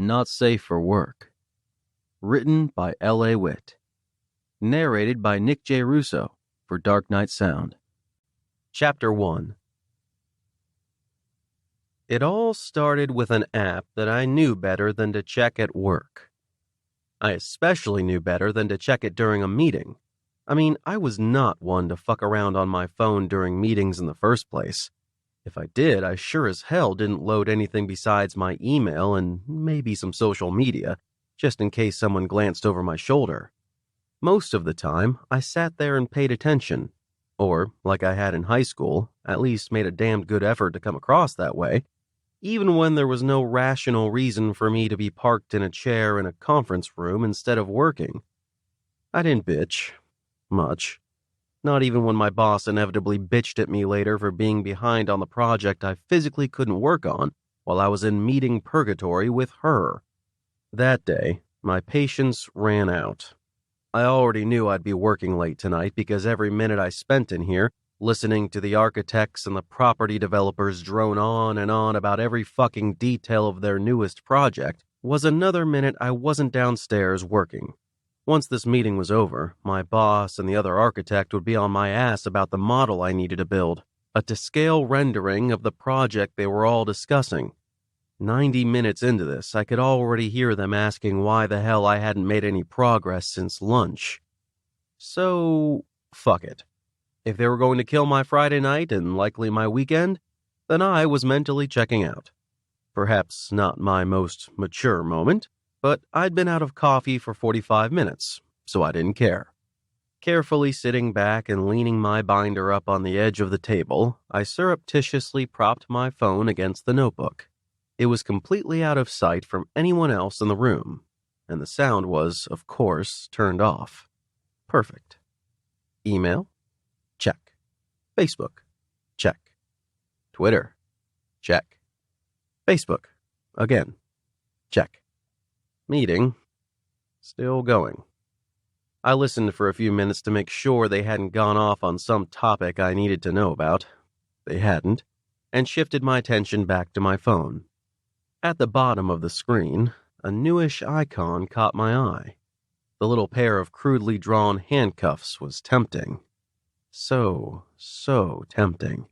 Not Safe for Work. Written by L.A. Witt. Narrated by Nick J. Russo for Dark Knight Sound. Chapter 1. It all started with an app that I knew better than to check at work. I especially knew better than to check it during a meeting. I mean, I was not one to fuck around on my phone during meetings in the first place. If I did, I sure as hell didn't load anything besides my email and maybe some social media, just in case someone glanced over my shoulder. Most of the time, I sat there and paid attention, or, like I had in high school, at least made a damned good effort to come across that way, even when there was no rational reason for me to be parked in a chair in a conference room instead of working. I didn't bitch. Much. Not even when my boss inevitably bitched at me later for being behind on the project I physically couldn't work on while I was in meeting purgatory with her. That day, my patience ran out. I already knew I'd be working late tonight because every minute I spent in here, listening to the architects and the property developers drone on and on about every fucking detail of their newest project, was another minute I wasn't downstairs working. Once this meeting was over, my boss and the other architect would be on my ass about the model I needed to build, a to-scale rendering of the project they were all discussing. 90 minutes into this, I could already hear them asking why the hell I hadn't made any progress since lunch. So, fuck it. If they were going to kill my Friday night and likely my weekend, then I was mentally checking out. Perhaps not my most mature moment, but I'd been out of coffee for 45 minutes, so I didn't care. Carefully sitting back and leaning my binder up on the edge of the table, I surreptitiously propped my phone against the notebook. It was completely out of sight from anyone else in the room, and the sound was, of course, turned off. Perfect. Email? Check. Facebook? Check. Twitter? Check. Facebook? Again. Check. Meeting? Still going. I listened for a few minutes to make sure they hadn't gone off on some topic I needed to know about. They hadn't, and shifted my attention back to my phone. At the bottom of the screen, a newish icon caught my eye. The little pair of crudely drawn handcuffs was tempting. So tempting.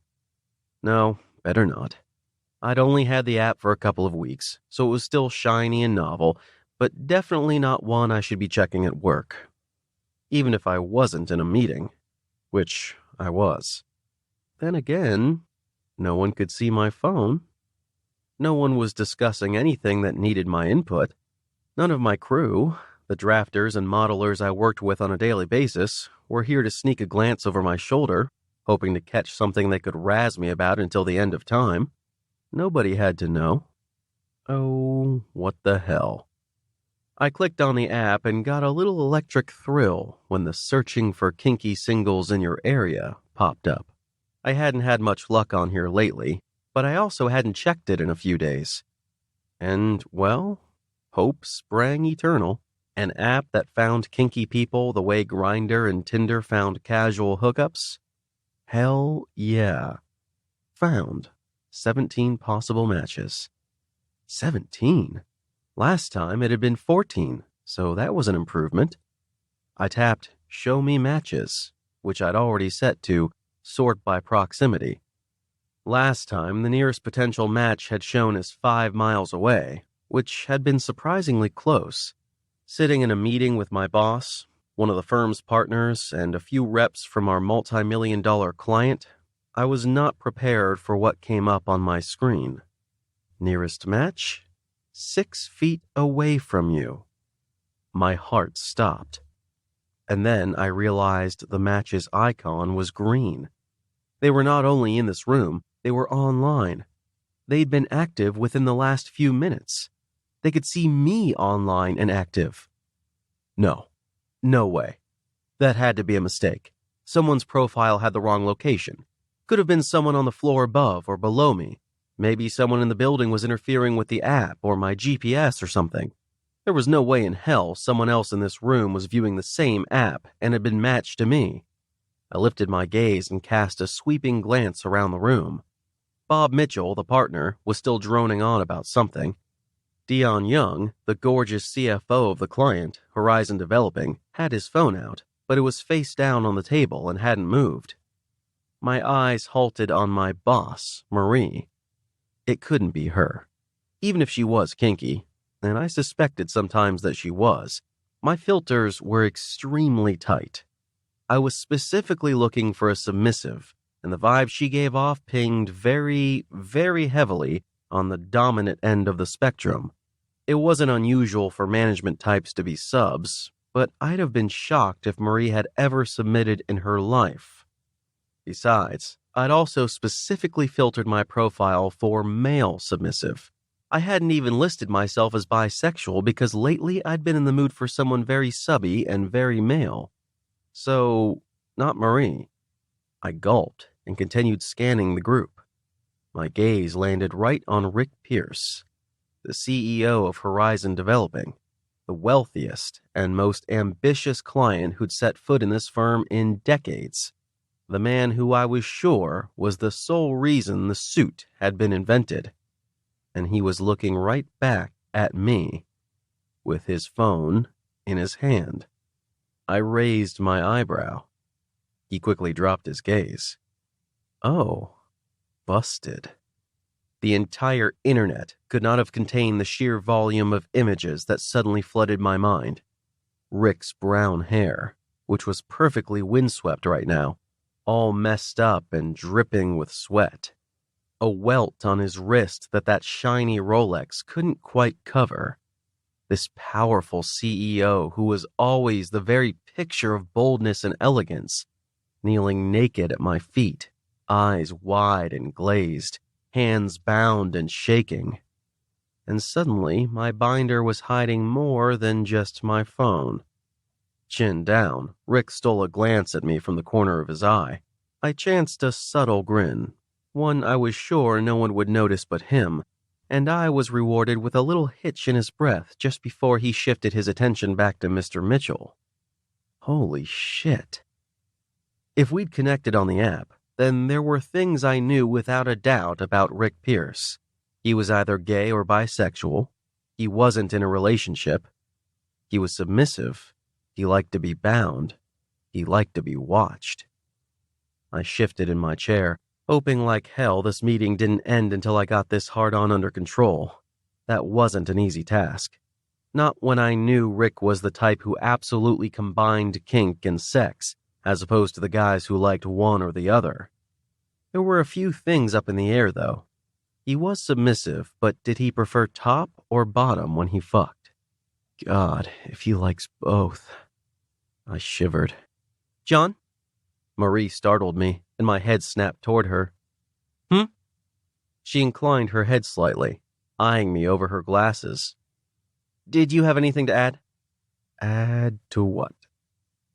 No, better not. I'd only had the app for a couple of weeks, so it was still shiny and novel, but definitely not one I should be checking at work. Even if I wasn't in a meeting, which I was. Then again, no one could see my phone. No one was discussing anything that needed my input. None of my crew, the drafters and modelers I worked with on a daily basis, were here to sneak a glance over my shoulder, hoping to catch something they could razz me about until the end of time. Nobody had to know. Oh, what the hell. I clicked on the app and got a little electric thrill when the searching for kinky singles in your area popped up. I hadn't had much luck on here lately, but I also hadn't checked it in a few days. And, well, hope sprang eternal. An app that found kinky people the way Grindr and Tinder found casual hookups? Hell yeah. Found 17 possible matches. 17? Last time it had been 14, so that was an improvement. I tapped Show Me Matches, which I'd already set to Sort by Proximity. Last time, the nearest potential match had shown as 5 miles away, which had been surprisingly close. Sitting in a meeting with my boss, one of the firm's partners, and a few reps from our multi-million-dollar client, I was not prepared for what came up on my screen. Nearest match? 6 feet away from you. My heart stopped. And then I realized the match's icon was green. They were not only in this room, they were online. They'd been active within the last few minutes. They could see me online and active. No way. That had to be a mistake. Someone's profile had the wrong location. Could have been someone on the floor above or below me. Maybe someone in the building was interfering with the app or my GPS or something. There was no way in hell someone else in this room was viewing the same app and had been matched to me. I lifted my gaze and cast a sweeping glance around the room. Bob Mitchell, the partner, was still droning on about something. Dion Young, the gorgeous CFO of the client, Horizon Developing, had his phone out, but it was face down on the table and hadn't moved. My eyes halted on my boss, Marie. It couldn't be her. Even if she was kinky, and I suspected sometimes that she was, my filters were extremely tight. I was specifically looking for a submissive, and the vibe she gave off pinged very, very heavily on the dominant end of the spectrum. It wasn't unusual for management types to be subs, but I'd have been shocked if Marie had ever submitted in her life. Besides, I'd also specifically filtered my profile for male submissive. I hadn't even listed myself as bisexual because lately I'd been in the mood for someone very subby and very male. So, not Marie. I gulped and continued scanning the group. My gaze landed right on Rick Pierce, the CEO of Horizon Developing, the wealthiest and most ambitious client who'd set foot in this firm in decades, the man who I was sure was the sole reason the suit had been invented. And he was looking right back at me, with his phone in his hand. I raised my eyebrow. He quickly dropped his gaze. Oh, busted. The entire internet could not have contained the sheer volume of images that suddenly flooded my mind. Rick's brown hair, which was perfectly windswept right now, all messed up and dripping with sweat. A welt on his wrist that shiny Rolex couldn't quite cover. This powerful CEO who was always the very picture of boldness and elegance, kneeling naked at my feet, eyes wide and glazed, hands bound and shaking. And suddenly, my binder was hiding more than just my phone. Chin down, Rick stole a glance at me from the corner of his eye. I chanced a subtle grin, one I was sure no one would notice but him, and I was rewarded with a little hitch in his breath just before he shifted his attention back to Mr. Mitchell. Holy shit. If we'd connected on the app, then there were things I knew without a doubt about Rick Pierce. He was either gay or bisexual. He wasn't in a relationship. He was submissive. He liked to be bound. He liked to be watched. I shifted in my chair, hoping like hell this meeting didn't end until I got this hard-on under control. That wasn't an easy task. Not when I knew Rick was the type who absolutely combined kink and sex, as opposed to the guys who liked one or the other. There were a few things up in the air, though. He was submissive, but did he prefer top or bottom when he fucked? God, if he likes both. I shivered. John? Marie startled me, and my head snapped toward her. She inclined her head slightly, eyeing me over her glasses. Did you have anything to add? Add to what?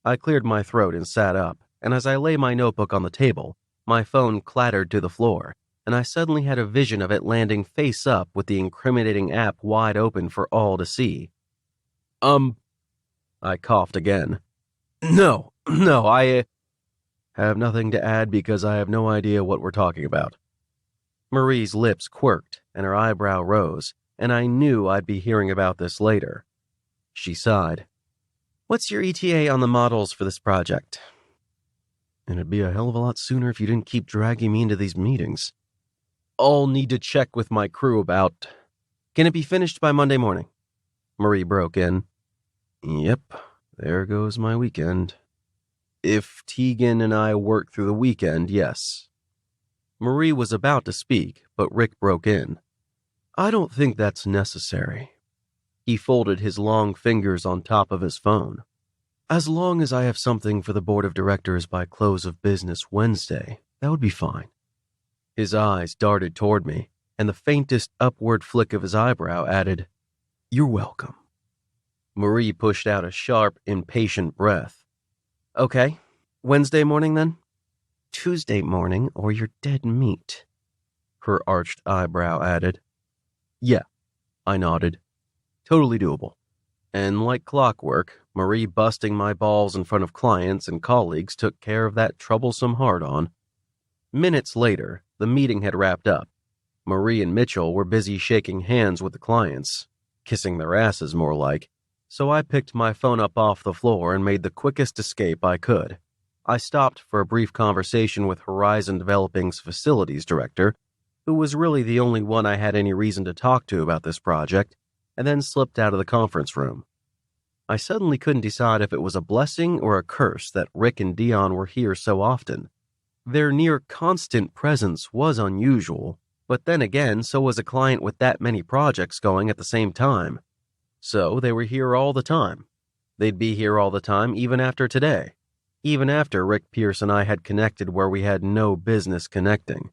I cleared my throat and sat up, and as I lay my notebook on the table, my phone clattered to the floor, and I suddenly had a vision of it landing face up with the incriminating app wide open for all to see. I coughed again. No, I have nothing to add because I have no idea what we're talking about. Marie's lips quirked and her eyebrow rose, and I knew I'd be hearing about this later. She sighed. What's your ETA on the models for this project? And it'd be a hell of a lot sooner if you didn't keep dragging me into these meetings. I'll need to check with my crew about... Can it be finished by Monday morning? Marie broke in. Yep, there goes my weekend. If Tegan and I work through the weekend, yes. Marie was about to speak, but Rick broke in. I don't think that's necessary. He folded his long fingers on top of his phone. As long as I have something for the board of directors by close of business Wednesday, that would be fine. His eyes darted toward me, and the faintest upward flick of his eyebrow added, You're welcome. Marie pushed out a sharp, impatient breath. Okay, Wednesday morning then? Tuesday morning or you're dead meat, her arched eyebrow added. Yeah, I nodded. Totally doable. And like clockwork, Marie busting my balls in front of clients and colleagues took care of that troublesome hard-on. Minutes later, the meeting had wrapped up. Marie and Mitchell were busy shaking hands with the clients, kissing their asses more like, so I picked my phone up off the floor and made the quickest escape I could. I stopped for a brief conversation with Horizon Developing's facilities director, who was really the only one I had any reason to talk to about this project, and then slipped out of the conference room. I suddenly couldn't decide if it was a blessing or a curse that Rick and Dion were here so often. Their near-constant presence was unusual, but then again, so was a client with that many projects going at the same time. So they were here all the time. They'd be here all the time even after today, even after Rick Pierce and I had connected where we had no business connecting.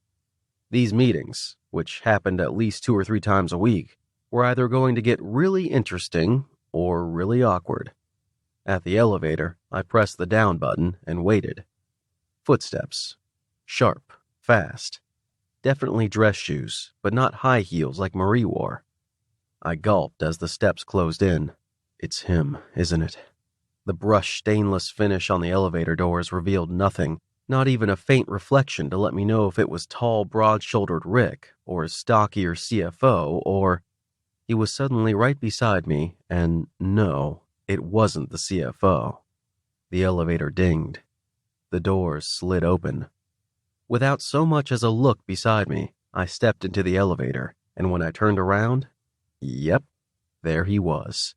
These meetings, which happened at least 2 or 3 times a week, were either going to get really interesting or really awkward. At the elevator, I pressed the down button and waited. Footsteps. Sharp, fast. Definitely dress shoes, but not high heels like Marie wore. I gulped as the steps closed in. It's him, isn't it? The brushed stainless finish on the elevator doors revealed nothing, not even a faint reflection to let me know if it was tall, broad-shouldered Rick, or his stockier CFO, or... He was suddenly right beside me, and no, it wasn't the CFO. The elevator dinged. The doors slid open. Without so much as a look beside me, I stepped into the elevator, and when I turned around, yep, there he was.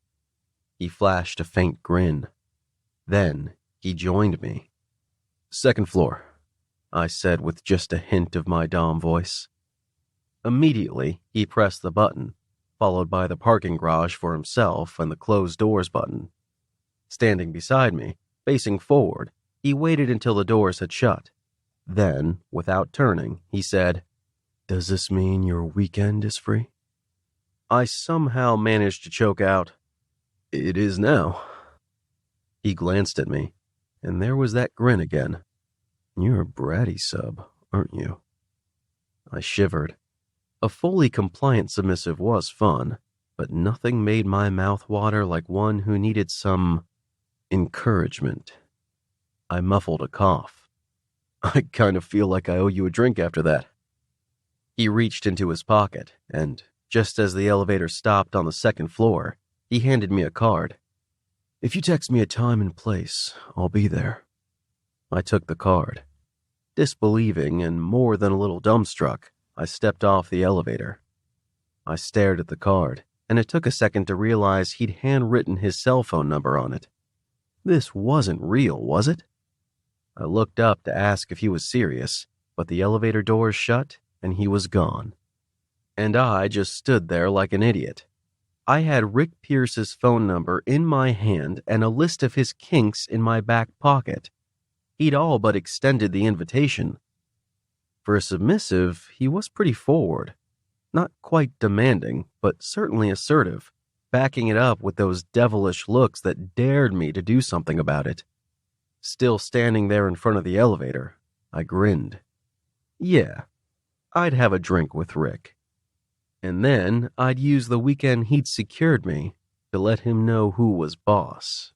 He flashed a faint grin. Then he joined me. "Second floor," I said with just a hint of my Dom voice. Immediately, he pressed the button, followed by the parking garage for himself and the closed doors button. Standing beside me, facing forward, he waited until the doors had shut. Then, without turning, he said, "Does this mean your weekend is free?" I somehow managed to choke out, "It is now." He glanced at me, and there was that grin again. "You're a bratty sub, aren't you?" I shivered. A fully compliant submissive was fun, but nothing made my mouth water like one who needed some encouragement. I muffled a cough. "I kind of feel like I owe you a drink after that." He reached into his pocket, and just as the elevator stopped on the second floor, he handed me a card. "If you text me a time and place, I'll be there." I took the card. Disbelieving and more than a little dumbstruck, I stepped off the elevator. I stared at the card, and it took a second to realize he'd handwritten his cell phone number on it. This wasn't real, was it? I looked up to ask if he was serious, but the elevator doors shut, and he was gone. And I just stood there like an idiot. I had Rick Pierce's phone number in my hand and a list of his kinks in my back pocket. He'd all but extended the invitation. For a submissive, he was pretty forward. Not quite demanding, but certainly assertive, backing it up with those devilish looks that dared me to do something about it. Still standing there in front of the elevator, I grinned. Yeah, I'd have a drink with Rick. And then I'd use the weekend he'd secured me to let him know who was boss.